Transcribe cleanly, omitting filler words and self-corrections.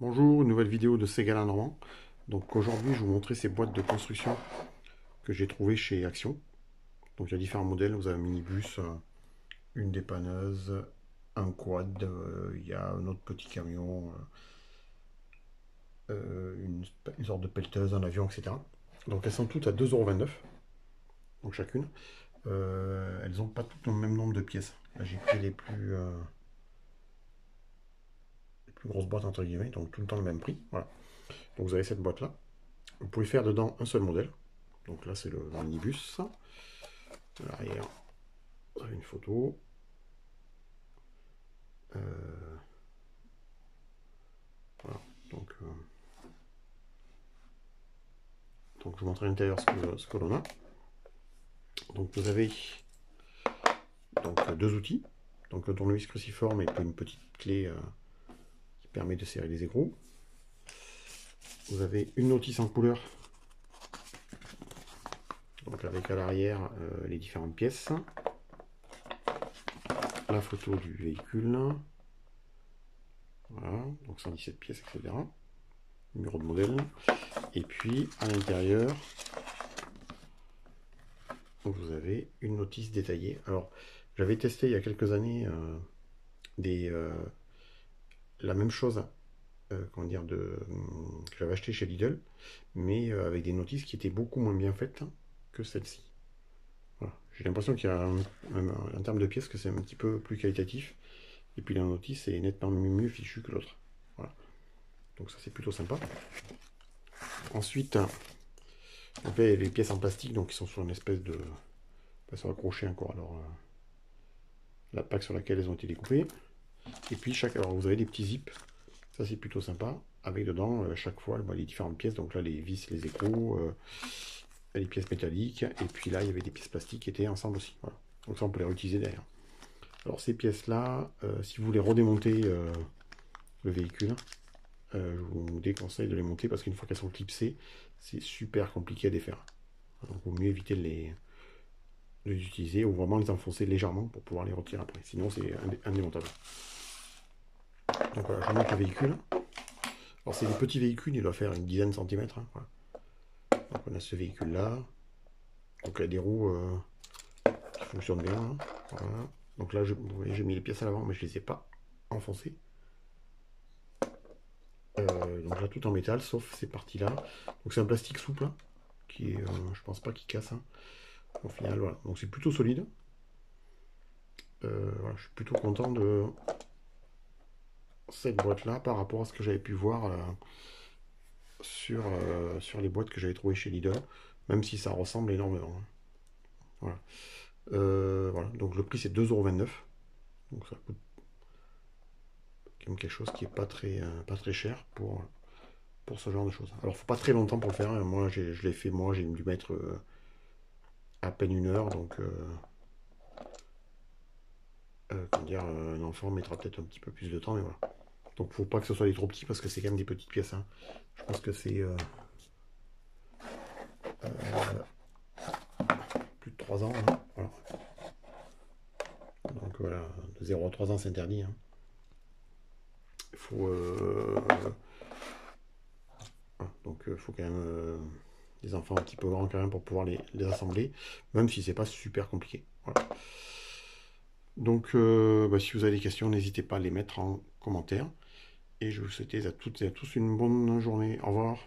Bonjour, une nouvelle vidéo de Ségala Normand. Donc aujourd'hui, je vais vous montrer ces boîtes de construction que j'ai trouvées chez Action. Donc il y a différents modèles. Vous avez un minibus, une dépanneuse, un quad, il y a un autre petit camion, une sorte de pelleteuse, un avion, etc. Donc elles sont toutes à 2,29 €, donc chacune. Elles n'ont pas toutes le même nombre de pièces. Là j'ai pris les plus grosses boîtes entre guillemets, donc tout le temps le même prix. Voilà. Donc vous avez cette boîte là. Vous pouvez faire dedans un seul modèle. Donc là c'est le minibus. À l'arrière, vous avez une photo. Euh, voilà. Donc je vous montre à l'intérieur ce que l'on a. Donc vous avez deux outils. Donc le tournevis cruciforme et puis une petite clé qui permet de serrer les écrous. Vous avez une notice en couleur. Donc avec à l'arrière les différentes pièces. La photo du véhicule. Voilà, donc 117 pièces, etc. Numéro de modèle. Et puis à l'intérieur, vous avez une notice détaillée. Alors, j'avais testé il y a quelques années la même chose, comment dire, que j'avais acheté chez Lidl, mais avec des notices qui étaient beaucoup moins bien faites que celle-ci. Voilà. J'ai l'impression qu'il y a, en termes de pièces, que c'est un petit peu plus qualitatif. Et puis la notice est nettement mieux fichue que l'autre. Voilà. Donc ça c'est plutôt sympa. Ensuite, on fait les pièces en plastique, donc qui sont sur une espèce de... Elles sont accrochées encore, alors la plaque sur laquelle elles ont été découpées. Et puis alors vous avez des petits zips, ça c'est plutôt sympa, avec dedans chaque fois les différentes pièces, donc là les vis, les écrous, les pièces métalliques, et puis là il y avait des pièces plastiques qui étaient ensemble aussi. Voilà. Donc ça on peut les réutiliser derrière. Alors ces pièces là, si vous voulez redémonter le véhicule, je vous déconseille de les monter parce qu'une fois qu'elles sont clipsées, c'est super compliqué à défaire. Donc il vaut mieux éviter de les utiliser ou vraiment les enfoncer légèrement pour pouvoir les retirer après. Sinon c'est indémontable. Donc voilà, je monte le véhicule. Alors c'est des petits véhicules, il doit faire une dizaine de centimètres. Hein, voilà. Donc on a ce véhicule là. Donc il y a des roues qui fonctionnent bien. Hein, voilà. Donc là, vous voyez, j'ai mis les pièces à l'avant, mais je ne les ai pas enfoncées. Donc là, tout en métal, sauf ces parties-là. Donc c'est un plastique souple, hein, qui est, je pense pas qu'il casse. Hein. Au final, voilà. Donc c'est plutôt solide. Voilà, je suis plutôt content de cette boîte-là par rapport à ce que j'avais pu voir sur les boîtes que j'avais trouvées chez Lidl, même si ça ressemble énormément. Hein. Voilà. Voilà. Donc le prix c'est 2,29 €. Donc ça coûte quand même quelque chose qui est pas très cher pour ce genre de choses. Alors faut pas très longtemps pour le faire. Hein. Moi je l'ai fait, moi j'ai dû mettre à peine 1 heure, donc comment dire, un enfant mettra peut-être un petit peu plus de temps, mais voilà. Donc faut pas que ce soit des trop petits parce que c'est quand même des petites pièces. Hein. Je pense que c'est plus de 3 ans. Hein. Voilà. Donc voilà, de 0 à 3 ans c'est interdit. Hein. Il faut, donc il faut quand même des enfants un petit peu grands quand même pour pouvoir les assembler, même si c'est pas super compliqué. Voilà. Donc si vous avez des questions, n'hésitez pas à les mettre en commentaire. Et je vous souhaite à toutes et à tous une bonne journée. Au revoir.